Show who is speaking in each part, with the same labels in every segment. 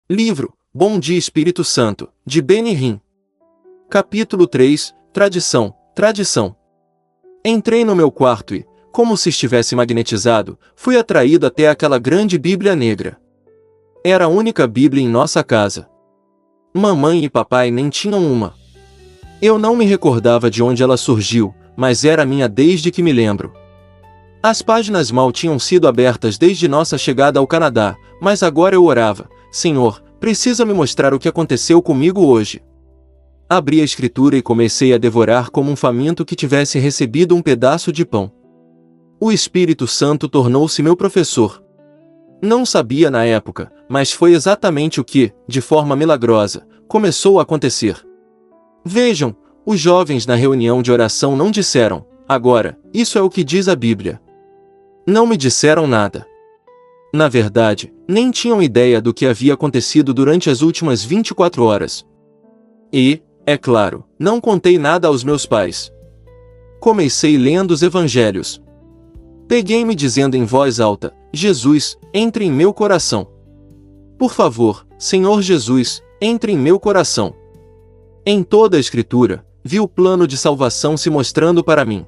Speaker 1: Livro Bom Dia Espírito Santo, de Benihim. Capítulo 3 Tradição. Entrei no meu quarto e, como se estivesse magnetizado, fui atraído até aquela grande Bíblia negra. Era a única Bíblia em nossa casa. Mamãe e papai nem tinham uma. Eu não me recordava de onde ela surgiu, mas era minha desde que me lembro. As páginas mal tinham sido abertas desde nossa chegada ao Canadá, mas agora eu orava: Senhor, precisa me mostrar o que aconteceu comigo hoje. Abri a escritura e comecei a devorar como um faminto que tivesse recebido um pedaço de pão. O Espírito Santo tornou-se meu professor. Não sabia na época, mas foi exatamente o que, de forma milagrosa, começou a acontecer. Vejam, os jovens na reunião de oração não disseram: agora, isso é o que diz a Bíblia. Não me disseram nada. Na verdade, nem tinham ideia do que havia acontecido durante as últimas 24 horas. E, é claro, não contei nada aos meus pais. Comecei lendo os evangelhos. Peguei-me dizendo em voz alta: Jesus, entre em meu coração. Por favor, Senhor Jesus, entre em meu coração. Em toda a Escritura, vi o plano de salvação se mostrando para mim.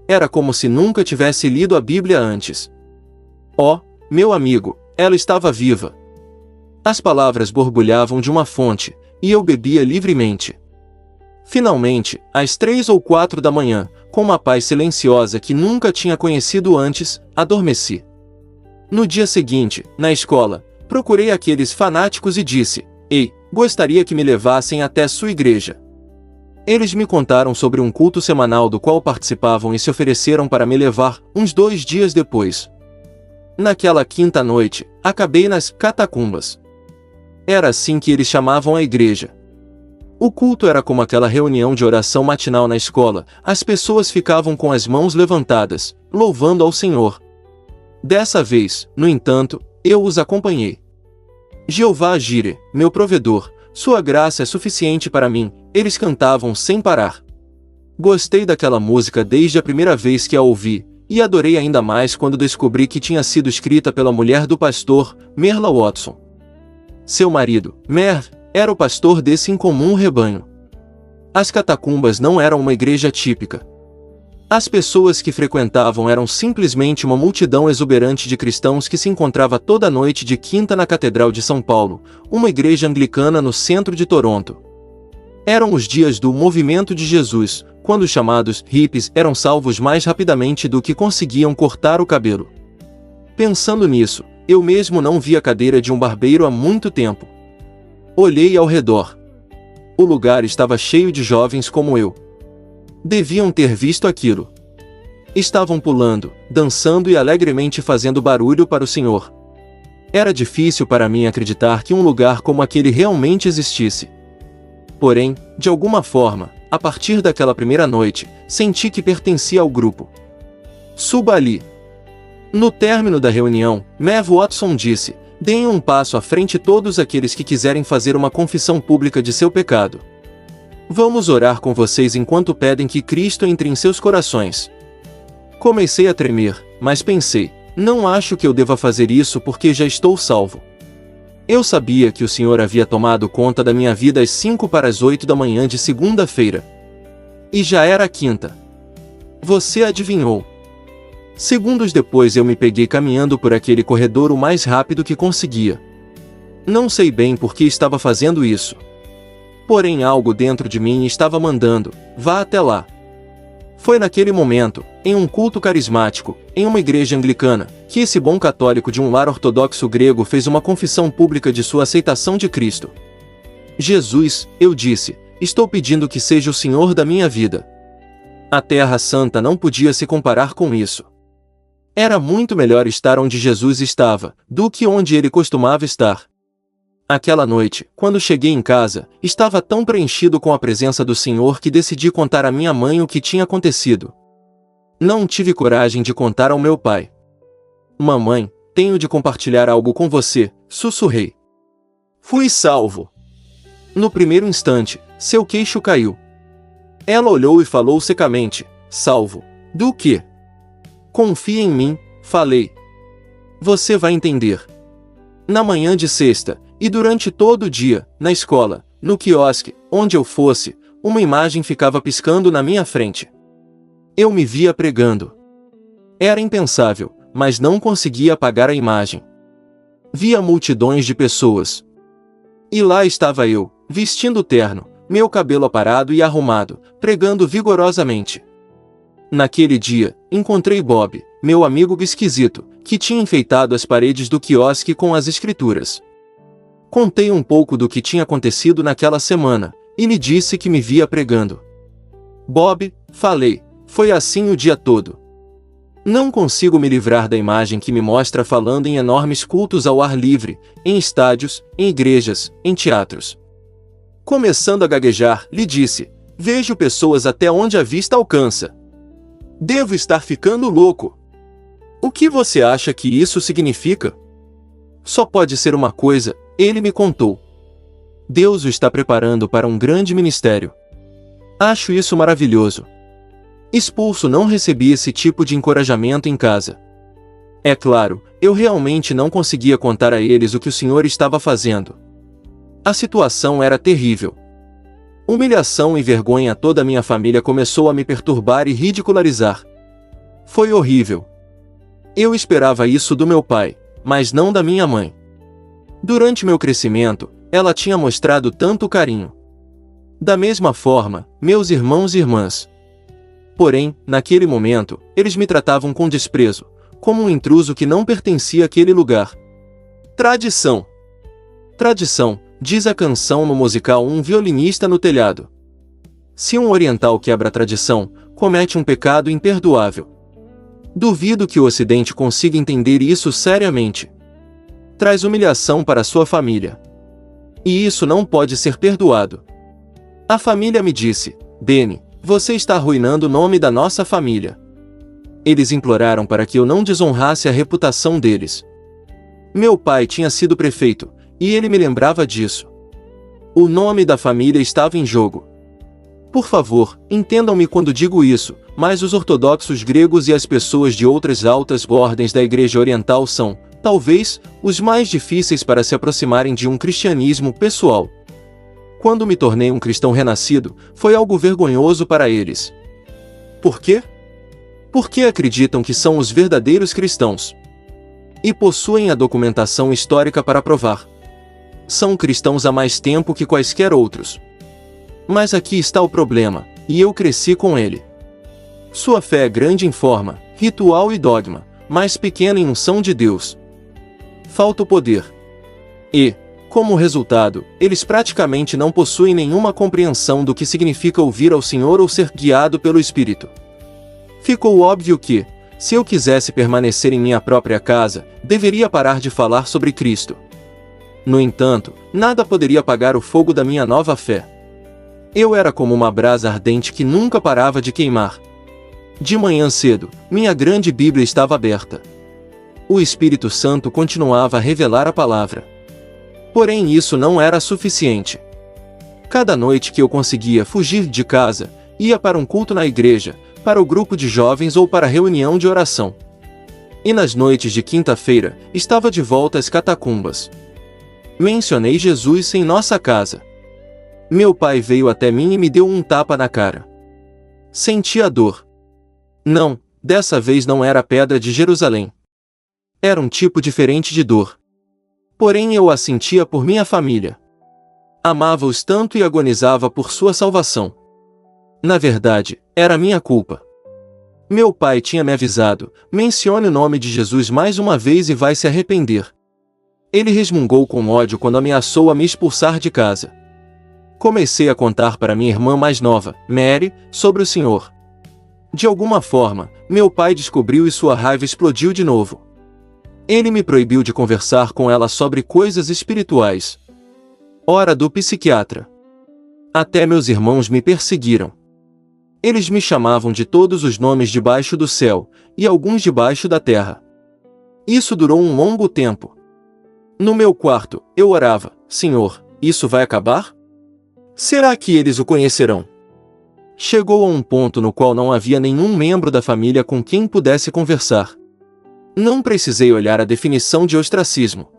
Speaker 1: Era como se nunca tivesse lido a Bíblia antes. Oh, meu amigo, ela estava viva. As palavras borbulhavam de uma fonte, e eu bebia livremente. Finalmente, às 3 ou 4 da manhã, com uma paz silenciosa que nunca tinha conhecido antes, adormeci. No dia seguinte, na escola, procurei aqueles fanáticos e disse: Ei, gostaria que me levassem até sua igreja. Eles me contaram sobre um culto semanal do qual participavam e se ofereceram para me levar, uns 2 dias depois. Naquela quinta noite, acabei nas catacumbas. Era assim que eles chamavam a igreja. O culto era como aquela reunião de oração matinal na escola, as pessoas ficavam com as mãos levantadas, louvando ao Senhor. Dessa vez, no entanto, eu os acompanhei. Jeová Jireh, meu provedor, sua graça é suficiente para mim, eles cantavam sem parar. Gostei daquela música desde a primeira vez que a ouvi, e adorei ainda mais quando descobri que tinha sido escrita pela mulher do pastor, Merla Watson. Seu marido, Mer, era o pastor desse incomum rebanho. As catacumbas não eram uma igreja típica. As pessoas que frequentavam eram simplesmente uma multidão exuberante de cristãos que se encontrava toda noite de quinta na Catedral de São Paulo, uma igreja anglicana no centro de Toronto. Eram os dias do Movimento de Jesus, quando os chamados hippies eram salvos mais rapidamente do que conseguiam cortar o cabelo. Pensando nisso, eu mesmo não vi a cadeira de um barbeiro há muito tempo. Olhei ao redor. O lugar estava cheio de jovens como eu. Deviam ter visto aquilo. Estavam pulando, dançando e alegremente fazendo barulho para o Senhor. Era difícil para mim acreditar que um lugar como aquele realmente existisse. Porém, de alguma forma, a partir daquela primeira noite, senti que pertencia ao grupo. Suba ali. No término da reunião, Mev Watson disse: deem um passo à frente todos aqueles que quiserem fazer uma confissão pública de seu pecado. Vamos orar com vocês enquanto pedem que Cristo entre em seus corações. Comecei a tremer, mas pensei: não acho que eu deva fazer isso porque já estou salvo. Eu sabia que o Senhor havia tomado conta da minha vida às 5 para as 8 da manhã de segunda-feira. E já era quinta. Você adivinhou. Segundos depois eu me peguei caminhando por aquele corredor o mais rápido que conseguia. Não sei bem por que estava fazendo isso. Porém algo dentro de mim estava mandando: vá até lá. Foi naquele momento, em um culto carismático, em uma igreja anglicana, que esse bom católico de um lar ortodoxo grego fez uma confissão pública de sua aceitação de Cristo. Jesus, eu disse, estou pedindo que seja o Senhor da minha vida. A Terra Santa não podia se comparar com isso. Era muito melhor estar onde Jesus estava, do que onde ele costumava estar. Aquela noite, quando cheguei em casa, estava tão preenchido com a presença do Senhor que decidi contar à minha mãe o que tinha acontecido. Não tive coragem de contar ao meu pai. Mamãe, tenho de compartilhar algo com você, sussurrei. Fui salvo. No primeiro instante, seu queixo caiu. Ela olhou e falou secamente: salvo. Do quê? Confia em mim, falei. Você vai entender. Na manhã de sexta, e durante todo o dia, na escola, no quiosque, onde eu fosse, uma imagem ficava piscando na minha frente. Eu me via pregando. Era impensável, mas não conseguia apagar a imagem. Via multidões de pessoas. E lá estava eu, vestindo terno, meu cabelo aparado e arrumado, pregando vigorosamente. Naquele dia, encontrei Bob, meu amigo esquisito, que tinha enfeitado as paredes do quiosque com as escrituras. Contei um pouco do que tinha acontecido naquela semana, e lhe disse que me via pregando. Bob, falei, foi assim o dia todo. Não consigo me livrar da imagem que me mostra falando em enormes cultos ao ar livre, em estádios, em igrejas, em teatros. Começando a gaguejar, lhe disse, vejo pessoas até onde a vista alcança. Devo estar ficando louco. O que você acha que isso significa? Só pode ser uma coisa, ele me contou. Deus o está preparando para um grande ministério. Acho isso maravilhoso. Expulso, não recebi esse tipo de encorajamento em casa. É claro, eu realmente não conseguia contar a eles o que o Senhor estava fazendo. A situação era terrível. Humilhação e vergonha a toda a minha família começou a me perturbar e ridicularizar. Foi horrível. Eu esperava isso do meu pai, mas não da minha mãe. Durante meu crescimento, ela tinha mostrado tanto carinho. Da mesma forma, meus irmãos e irmãs. Porém, naquele momento, eles me tratavam com desprezo, como um intruso que não pertencia àquele lugar. Tradição. Tradição, diz a canção no musical Um Violinista no Telhado. Se um oriental quebra a tradição, comete um pecado imperdoável. Duvido que o Ocidente consiga entender isso seriamente. Traz humilhação para sua família. E isso não pode ser perdoado. A família me disse, Benny, você está arruinando o nome da nossa família. Eles imploraram para que eu não desonrasse a reputação deles. Meu pai tinha sido prefeito, e ele me lembrava disso. O nome da família estava em jogo. Por favor, entendam-me quando digo isso, mas os ortodoxos gregos e as pessoas de outras altas ordens da Igreja Oriental são, talvez, os mais difíceis para se aproximarem de um cristianismo pessoal. Quando me tornei um cristão renascido, foi algo vergonhoso para eles. Por quê? Porque acreditam que são os verdadeiros cristãos. E possuem a documentação histórica para provar. São cristãos há mais tempo que quaisquer outros. Mas aqui está o problema, e eu cresci com ele. Sua fé é grande em forma, ritual e dogma, mas pequena em unção de Deus. Falta o poder. E, como resultado, eles praticamente não possuem nenhuma compreensão do que significa ouvir ao Senhor ou ser guiado pelo Espírito. Ficou óbvio que, se eu quisesse permanecer em minha própria casa, deveria parar de falar sobre Cristo. No entanto, nada poderia apagar o fogo da minha nova fé. Eu era como uma brasa ardente que nunca parava de queimar. De manhã cedo, minha grande Bíblia estava aberta. O Espírito Santo continuava a revelar a palavra. Porém, isso não era suficiente. Cada noite que eu conseguia fugir de casa, ia para um culto na igreja, para o grupo de jovens ou para a reunião de oração. E nas noites de quinta-feira, estava de volta às catacumbas. Mencionei Jesus em nossa casa. Meu pai veio até mim e me deu um tapa na cara. Senti a dor. Não, dessa vez não era a pedra de Jerusalém. Era um tipo diferente de dor. Porém eu a sentia por minha família. Amava-os tanto e agonizava por sua salvação. Na verdade, era minha culpa. Meu pai tinha me avisado, mencione o nome de Jesus mais uma vez e vai se arrepender. Ele resmungou com ódio quando ameaçou a me expulsar de casa. Comecei a contar para minha irmã mais nova, Mary, sobre o Senhor. De alguma forma, meu pai descobriu e sua raiva explodiu de novo. Ele me proibiu de conversar com ela sobre coisas espirituais. Hora do psiquiatra. Até meus irmãos me perseguiram. Eles me chamavam de todos os nomes debaixo do céu, e alguns debaixo da terra. Isso durou um longo tempo. No meu quarto, eu orava, Senhor, isso vai acabar? Será que eles o conhecerão? Chegou a um ponto no qual não havia nenhum membro da família com quem pudesse conversar. Não precisei olhar a definição de ostracismo.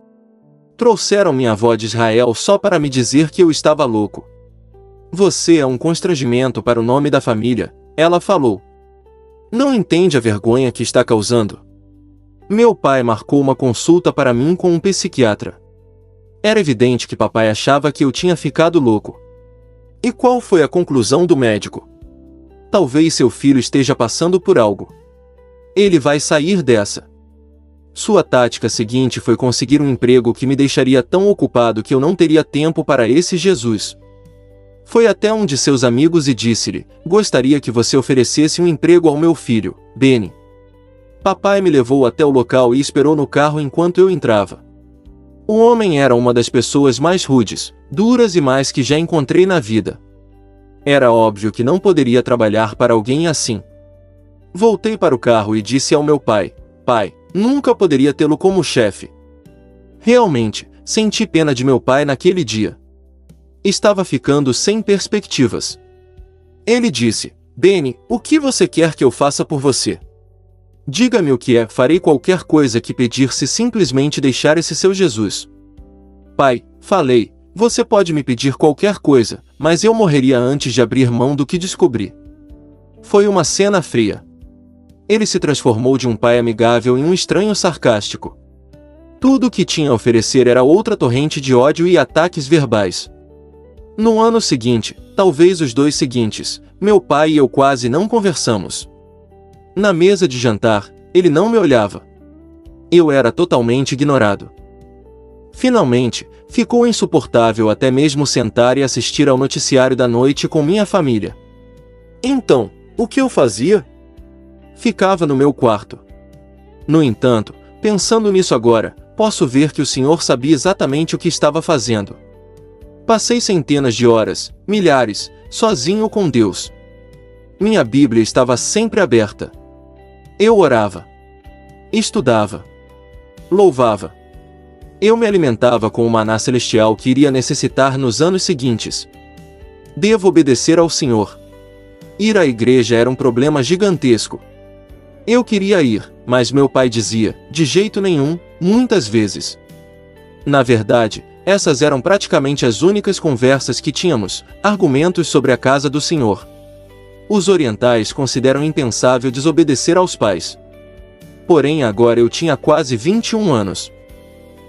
Speaker 1: Trouxeram minha avó de Israel só para me dizer que eu estava louco. Você é um constrangimento para o nome da família, ela falou. Não entende a vergonha que está causando? Meu pai marcou uma consulta para mim com um psiquiatra. Era evidente que papai achava que eu tinha ficado louco. E qual foi a conclusão do médico? Talvez seu filho esteja passando por algo. Ele vai sair dessa. Sua tática seguinte foi conseguir um emprego que me deixaria tão ocupado que eu não teria tempo para esse Jesus. Foi até um de seus amigos e disse-lhe: gostaria que você oferecesse um emprego ao meu filho, Benny. Papai me levou até o local e esperou no carro enquanto eu entrava. O homem era uma das pessoas mais rudes, duras e más que já encontrei na vida. Era óbvio que não poderia trabalhar para alguém assim. Voltei para o carro e disse ao meu pai: pai, nunca poderia tê-lo como chefe. Realmente, senti pena de meu pai naquele dia. Estava ficando sem perspectivas. Ele disse: Benny, o que você quer que eu faça por você? Diga-me o que é, farei qualquer coisa que pedir se simplesmente deixar esse seu Jesus. Pai, falei, você pode me pedir qualquer coisa, mas eu morreria antes de abrir mão do que descobri. Foi uma cena fria. Ele se transformou de um pai amigável em um estranho sarcástico. Tudo o que tinha a oferecer era outra torrente de ódio e ataques verbais. No ano seguinte, talvez os 2 seguintes, meu pai e eu quase não conversamos. Na mesa de jantar, ele não me olhava. Eu era totalmente ignorado. Finalmente, ficou insuportável até mesmo sentar e assistir ao noticiário da noite com minha família. Então, o que eu fazia? Ficava no meu quarto. No entanto, pensando nisso agora, posso ver que o Senhor sabia exatamente o que estava fazendo. Passei centenas de horas, milhares, sozinho com Deus. Minha Bíblia estava sempre aberta. Eu orava. Estudava. Louvava. Eu me alimentava com o maná celestial que iria necessitar nos anos seguintes. Devo obedecer ao Senhor. Ir à igreja era um problema gigantesco. Eu queria ir, mas meu pai dizia, de jeito nenhum, muitas vezes. Na verdade, essas eram praticamente as únicas conversas que tínhamos, argumentos sobre a casa do Senhor. Os orientais consideram impensável desobedecer aos pais. Porém agora eu tinha quase 21 anos.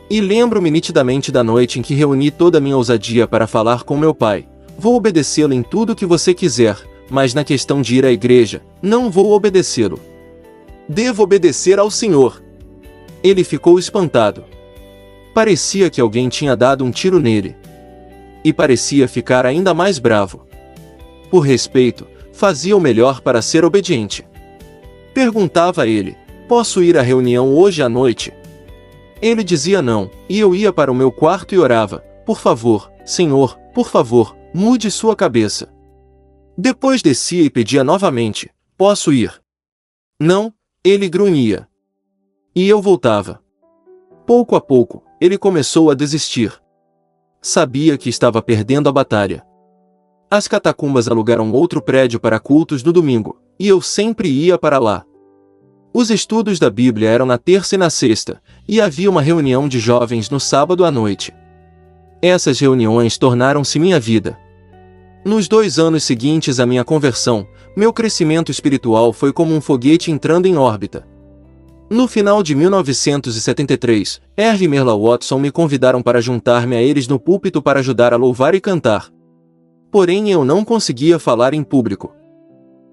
Speaker 1: E lembro-me nitidamente da noite em que reuni toda a minha ousadia para falar com meu pai. Vou obedecê-lo em tudo o que você quiser, mas na questão de ir à igreja, não vou obedecê-lo. Devo obedecer ao Senhor. Ele ficou espantado. Parecia que alguém tinha dado um tiro nele. E parecia ficar ainda mais bravo. Por respeito, fazia o melhor para ser obediente. Perguntava a ele: posso ir à reunião hoje à noite? Ele dizia não, e eu ia para o meu quarto e orava: por favor, Senhor, por favor, mude sua cabeça. Depois descia e pedia novamente: posso ir? Não, ele grunhia. E eu voltava. Pouco a pouco, ele começou a desistir. Sabia que estava perdendo a batalha. As catacumbas alugaram outro prédio para cultos no domingo, e eu sempre ia para lá. Os estudos da Bíblia eram na terça e na sexta, e havia uma reunião de jovens no sábado à noite. Essas reuniões tornaram-se minha vida. Nos 2 anos seguintes à minha conversão, meu crescimento espiritual foi como um foguete entrando em órbita. No final de 1973, Herve e Merla Watson me convidaram para juntar-me a eles no púlpito para ajudar a louvar e cantar. Porém eu não conseguia falar em público.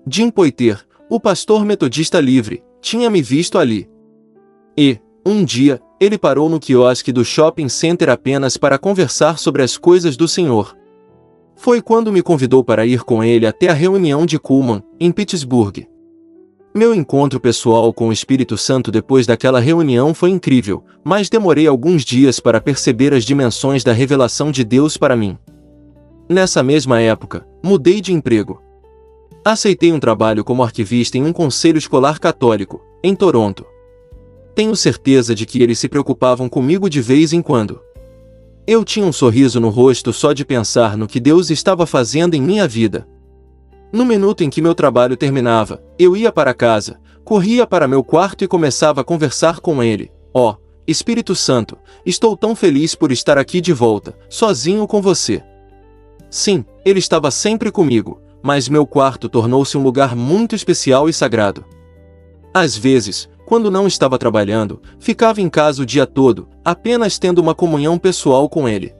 Speaker 1: Jim Poitier, o pastor metodista livre, tinha me visto ali. E, um dia, ele parou no quiosque do shopping center apenas para conversar sobre as coisas do Senhor. Foi quando me convidou para ir com ele até a reunião de Cullman, em Pittsburgh. Meu encontro pessoal com o Espírito Santo depois daquela reunião foi incrível, mas demorei alguns dias para perceber as dimensões da revelação de Deus para mim. Nessa mesma época, mudei de emprego. Aceitei um trabalho como arquivista em um conselho escolar católico, em Toronto. Tenho certeza de que eles se preocupavam comigo de vez em quando. Eu tinha um sorriso no rosto só de pensar no que Deus estava fazendo em minha vida. No minuto em que meu trabalho terminava, eu ia para casa, corria para meu quarto e começava a conversar com ele. Espírito Santo, estou tão feliz por estar aqui de volta, sozinho com você. Sim, ele estava sempre comigo, mas meu quarto tornou-se um lugar muito especial e sagrado. Às vezes, quando não estava trabalhando, ficava em casa o dia todo, apenas tendo uma comunhão pessoal com ele.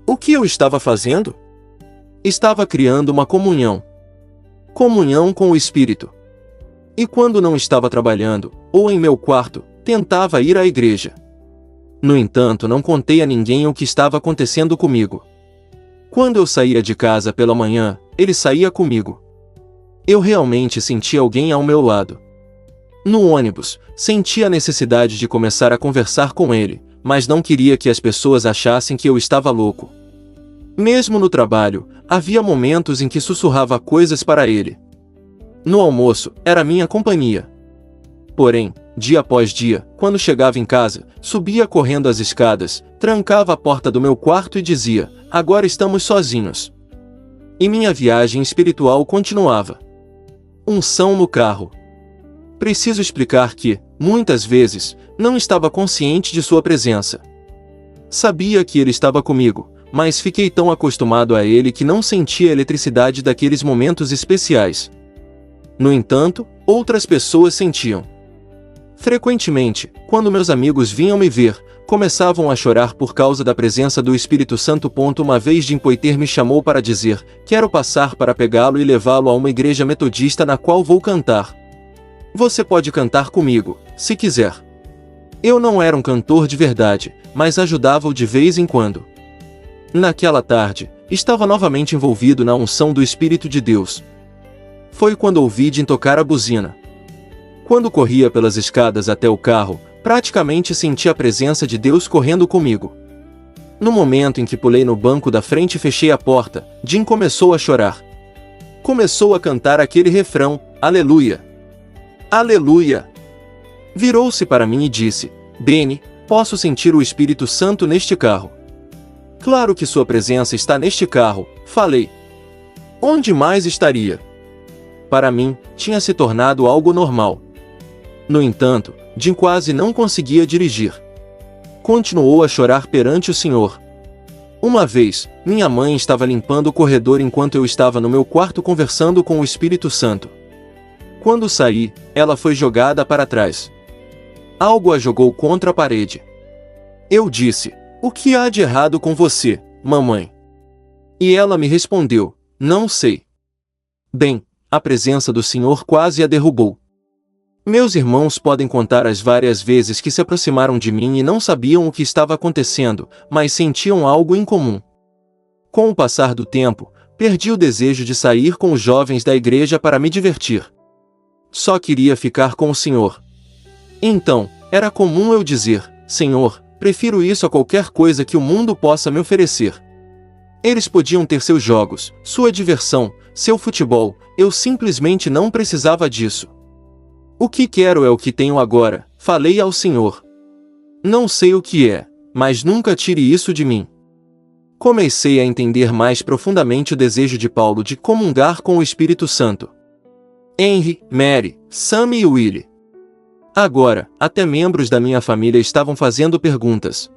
Speaker 1: O que eu estava fazendo? Estava criando uma comunhão. Comunhão com o Espírito. E quando não estava trabalhando, ou em meu quarto, tentava ir à igreja. No entanto, não contei a ninguém o que estava acontecendo comigo. Quando eu saía de casa pela manhã, ele saía comigo. Eu realmente sentia alguém ao meu lado. No ônibus, sentia a necessidade de começar a conversar com ele, mas não queria que as pessoas achassem que eu estava louco. Mesmo no trabalho, havia momentos em que sussurrava coisas para ele. No almoço, era minha companhia. Porém, dia após dia, quando chegava em casa, subia correndo as escadas, trancava a porta do meu quarto e dizia: "Agora estamos sozinhos." E minha viagem espiritual continuava. Unção no carro. Preciso explicar que, muitas vezes, não estava consciente de sua presença. Sabia que ele estava comigo, mas fiquei tão acostumado a ele que não sentia a eletricidade daqueles momentos especiais. No entanto, outras pessoas sentiam. Frequentemente, quando meus amigos vinham me ver, começavam a chorar por causa da presença do Espírito Santo. Uma vez Jim Poitier me chamou para dizer: "Quero passar para pegá-lo e levá-lo a uma igreja metodista na qual vou cantar. Você pode cantar comigo, se quiser." Eu não era um cantor de verdade, mas ajudava-o de vez em quando. Naquela tarde, estava novamente envolvido na unção do Espírito de Deus. Foi quando ouvi Jim tocar a buzina. Quando corria pelas escadas até o carro, praticamente senti a presença de Deus correndo comigo. No momento em que pulei no banco da frente e fechei a porta, Jim começou a chorar. Começou a cantar aquele refrão: "Aleluia! Aleluia!" Virou-se para mim e disse: "Benny, posso sentir o Espírito Santo neste carro." "Claro que sua presença está neste carro", falei. Onde mais estaria? Para mim, tinha se tornado algo normal. No entanto, Jim quase não conseguia dirigir. Continuou a chorar perante o Senhor. Uma vez, minha mãe estava limpando o corredor enquanto eu estava no meu quarto conversando com o Espírito Santo. Quando saí, ela foi jogada para trás. Algo a jogou contra a parede. Eu disse: "O que há de errado com você, mamãe?" E ela me respondeu: "Não sei." Bem, a presença do Senhor quase a derrubou. Meus irmãos podem contar as várias vezes que se aproximaram de mim e não sabiam o que estava acontecendo, mas sentiam algo em comum. Com o passar do tempo, perdi o desejo de sair com os jovens da igreja para me divertir. Só queria ficar com o Senhor. Então, era comum eu dizer: "Senhor, prefiro isso a qualquer coisa que o mundo possa me oferecer." Eles podiam ter seus jogos, sua diversão, seu futebol, eu simplesmente não precisava disso. "O que quero é o que tenho agora", falei ao Senhor. "Não sei o que é, mas nunca tire isso de mim." Comecei a entender mais profundamente o desejo de Paulo de comungar com o Espírito Santo. Henry, Mary, Sam e Willie. Agora, até membros da minha família estavam fazendo perguntas.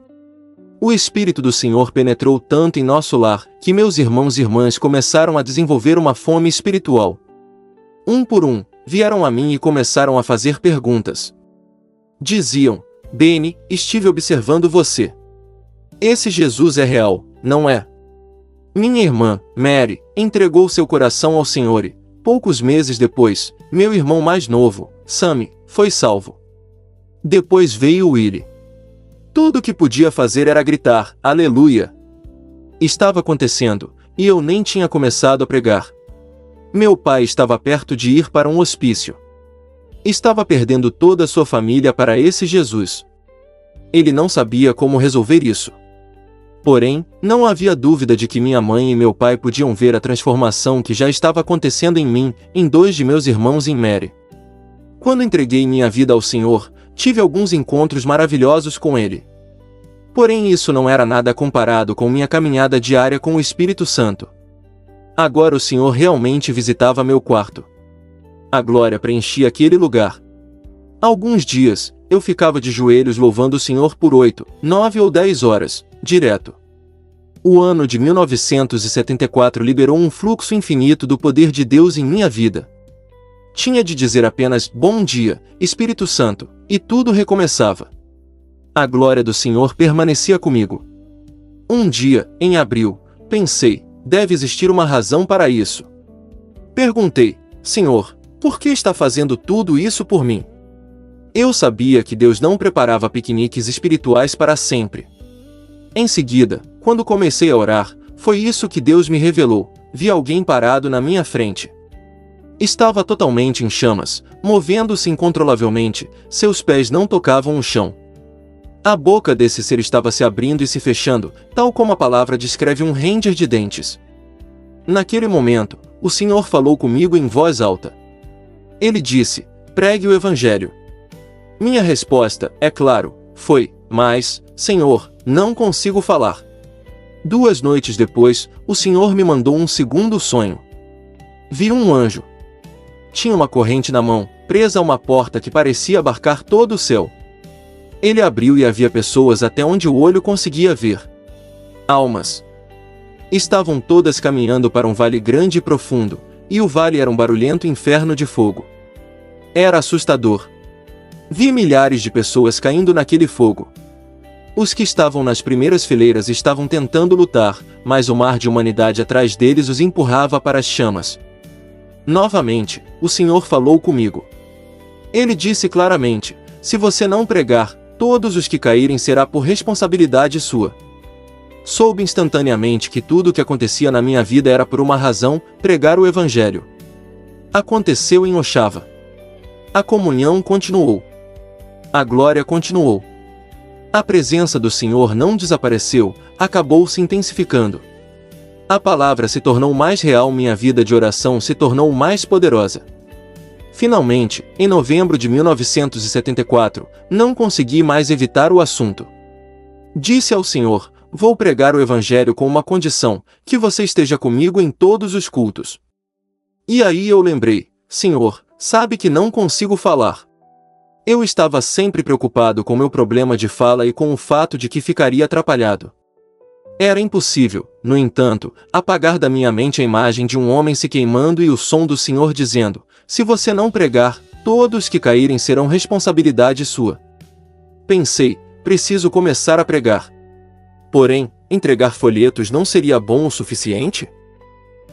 Speaker 1: O Espírito do Senhor penetrou tanto em nosso lar, que meus irmãos e irmãs começaram a desenvolver uma fome espiritual. Um por um, vieram a mim e começaram a fazer perguntas. Diziam: "Benny, estive observando você. Esse Jesus é real, não é?" Minha irmã, Mary, entregou seu coração ao Senhor e, poucos meses depois, meu irmão mais novo, Sam, foi salvo. Depois veio Willie. Tudo o que podia fazer era gritar: "Aleluia!" Estava acontecendo, e eu nem tinha começado a pregar. Meu pai estava perto de ir para um hospício. Estava perdendo toda a sua família para esse Jesus. Ele não sabia como resolver isso. Porém, não havia dúvida de que minha mãe e meu pai podiam ver a transformação que já estava acontecendo em mim, em dois de meus irmãos e em Mary. Quando entreguei minha vida ao Senhor, tive alguns encontros maravilhosos com Ele. Porém, isso não era nada comparado com minha caminhada diária com o Espírito Santo. Agora o Senhor realmente visitava meu quarto. A glória preenchia aquele lugar. Alguns dias, eu ficava de joelhos louvando o Senhor por 8, 9 ou 10 horas, direto. O ano de 1974 liberou um fluxo infinito do poder de Deus em minha vida. Tinha de dizer apenas, bom dia, Espírito Santo, e tudo recomeçava. A glória do Senhor permanecia comigo. Um dia, em abril, pensei, deve existir uma razão para isso. Perguntei, Senhor, por que está fazendo tudo isso por mim? Eu sabia que Deus não preparava piqueniques espirituais para sempre. Em seguida, quando comecei a orar, foi isso que Deus me revelou. Vi alguém parado na minha frente. Estava totalmente em chamas, movendo-se incontrolavelmente, seus pés não tocavam o chão. A boca desse ser estava se abrindo e se fechando, tal como a palavra descreve um ranger de dentes. Naquele momento, o Senhor falou comigo em voz alta. Ele disse, pregue o Evangelho. Minha resposta, é claro, foi, mas, Senhor, não consigo falar. 2 noites depois, o Senhor me mandou um segundo sonho. Vi um anjo. Tinha uma corrente na mão, presa a uma porta que parecia abarcar todo o céu. Ele abriu e havia pessoas até onde o olho conseguia ver. Almas. Estavam todas caminhando para um vale grande e profundo, e o vale era um barulhento inferno de fogo. Era assustador. Vi milhares de pessoas caindo naquele fogo. Os que estavam nas primeiras fileiras estavam tentando lutar, mas o mar de humanidade atrás deles os empurrava para as chamas. Novamente, o Senhor falou comigo. Ele disse claramente, se você não pregar, todos os que caírem será por responsabilidade sua. Soube instantaneamente que tudo o que acontecia na minha vida era por uma razão, pregar o Evangelho. Aconteceu em Oxava. A comunhão continuou. A glória continuou. A presença do Senhor não desapareceu, acabou se intensificando. A palavra se tornou mais real, minha vida de oração se tornou mais poderosa. Finalmente, em novembro de 1974, não consegui mais evitar o assunto. Disse ao Senhor, vou pregar o Evangelho com uma condição, que você esteja comigo em todos os cultos. E aí eu lembrei, Senhor, sabe que não consigo falar. Eu estava sempre preocupado com meu problema de fala e com o fato de que ficaria atrapalhado. Era impossível, no entanto, apagar da minha mente a imagem de um homem se queimando e o som do Senhor dizendo, se você não pregar, todos que caírem serão responsabilidade sua. Pensei, preciso começar a pregar. Porém, entregar folhetos não seria bom o suficiente?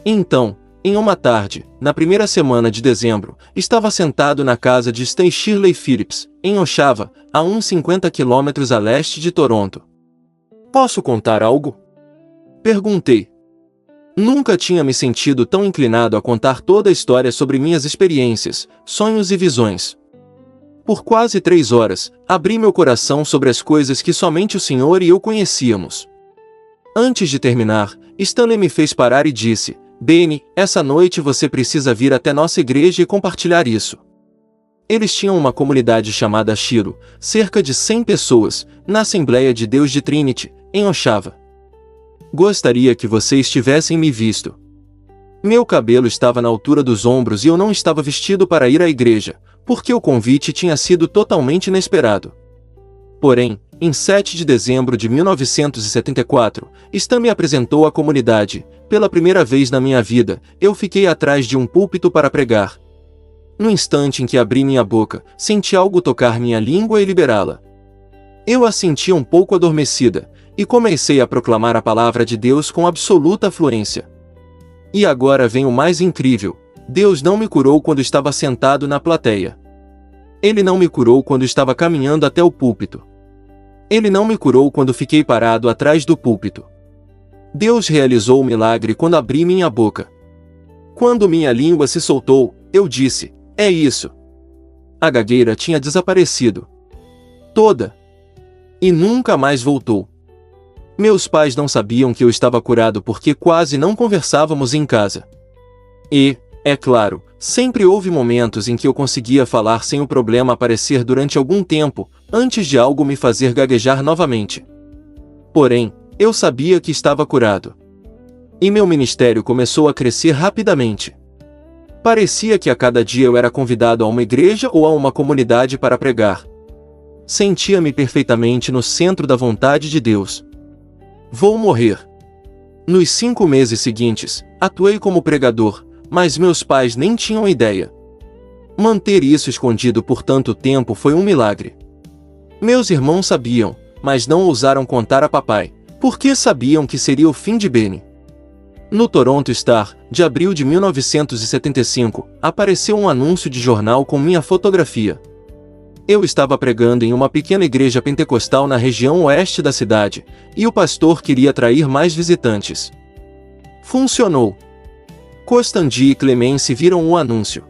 Speaker 1: Então, em uma tarde, na primeira semana de dezembro, estava sentado na casa de Stan Shirley Phillips, em Oxava, a uns 50 quilômetros a leste de Toronto. Posso contar algo? Perguntei. Nunca tinha me sentido tão inclinado a contar toda a história sobre minhas experiências, sonhos e visões. Por quase 3 horas, abri meu coração sobre as coisas que somente o Senhor e eu conhecíamos. Antes de terminar, Stanley me fez parar e disse, Benny, essa noite você precisa vir até nossa igreja e compartilhar isso. Eles tinham uma comunidade chamada Shiro, cerca de 100 pessoas, na Assembleia de Deus de Trinity, em Oxava. Gostaria que vocês tivessem me visto. Meu cabelo estava na altura dos ombros e eu não estava vestido para ir à igreja, porque o convite tinha sido totalmente inesperado. Porém, em 7 de dezembro de 1974, Stan me apresentou à comunidade. Pela primeira vez na minha vida, eu fiquei atrás de um púlpito para pregar. No instante em que abri minha boca, senti algo tocar minha língua e liberá-la. Eu a senti um pouco adormecida, e comecei a proclamar a palavra de Deus com absoluta fluência. E agora vem o mais incrível, Deus não me curou quando estava sentado na plateia. Ele não me curou quando estava caminhando até o púlpito. Ele não me curou quando fiquei parado atrás do púlpito. Deus realizou o milagre quando abri minha boca. Quando minha língua se soltou, eu disse, é isso. A gagueira tinha desaparecido. Toda. E nunca mais voltou. Meus pais não sabiam que eu estava curado porque quase não conversávamos em casa. E, é claro, sempre houve momentos em que eu conseguia falar sem o problema aparecer durante algum tempo, antes de algo me fazer gaguejar novamente. Porém, eu sabia que estava curado. E meu ministério começou a crescer rapidamente. Parecia que a cada dia eu era convidado a uma igreja ou a uma comunidade para pregar. sentia-me perfeitamente no centro da vontade de Deus. Vou morrer. Nos 5 meses seguintes, atuei como pregador, mas meus pais nem tinham ideia. Manter isso escondido por tanto tempo foi um milagre. Meus irmãos sabiam, mas não ousaram contar a papai, porque sabiam que seria o fim de Benny. No Toronto Star, de abril de 1975, apareceu um anúncio de jornal com minha fotografia. Eu estava pregando em uma pequena igreja pentecostal na região oeste da cidade, e o pastor queria atrair mais visitantes. Funcionou. Costandi e Clemence viram o anúncio.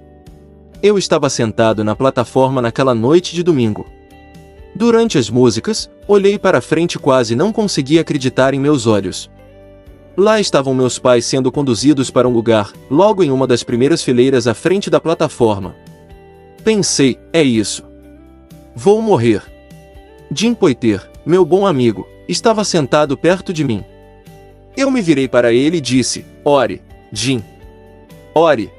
Speaker 1: Eu estava sentado na plataforma naquela noite de domingo. Durante as músicas, olhei para frente e quase não conseguia acreditar em meus olhos. Lá estavam meus pais sendo conduzidos para um lugar, logo em uma das primeiras fileiras à frente da plataforma. Pensei, é isso. Vou morrer. Jim Poitier, meu bom amigo, estava sentado perto de mim. Eu me virei para ele e disse, ore, Jim. Ore.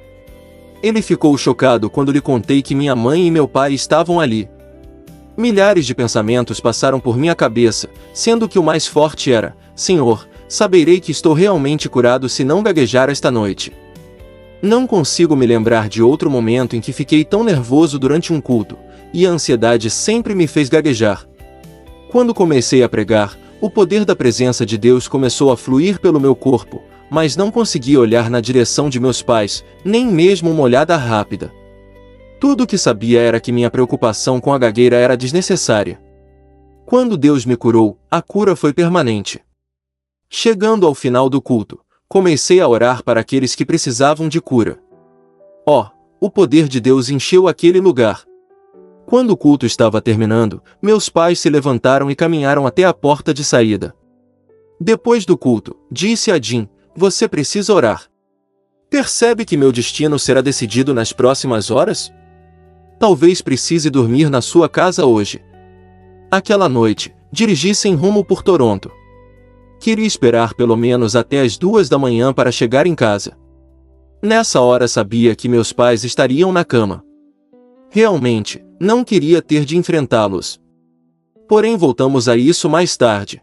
Speaker 1: Ele ficou chocado quando lhe contei que minha mãe e meu pai estavam ali. Milhares de pensamentos passaram por minha cabeça, sendo que o mais forte era, Senhor, saberei que estou realmente curado se não gaguejar esta noite. Não consigo me lembrar de outro momento em que fiquei tão nervoso durante um culto, e a ansiedade sempre me fez gaguejar. Quando comecei a pregar, o poder da presença de Deus começou a fluir pelo meu corpo, mas não conseguia olhar na direção de meus pais, nem mesmo uma olhada rápida. Tudo o que sabia era que minha preocupação com a gagueira era desnecessária. Quando Deus me curou, a cura foi permanente. Chegando ao final do culto, comecei a orar para aqueles que precisavam de cura. O poder de Deus encheu aquele lugar. Quando o culto estava terminando, meus pais se levantaram e caminharam até a porta de saída. Depois do culto, disse a Jim, você precisa orar. Percebe que meu destino será decidido nas próximas horas? Talvez precise dormir na sua casa hoje. Aquela noite, dirigi sem rumo por Toronto. Queria esperar pelo menos até as 2 da manhã para chegar em casa. Nessa hora sabia que meus pais estariam na cama. Realmente, não queria ter de enfrentá-los. Porém voltamos a isso mais tarde.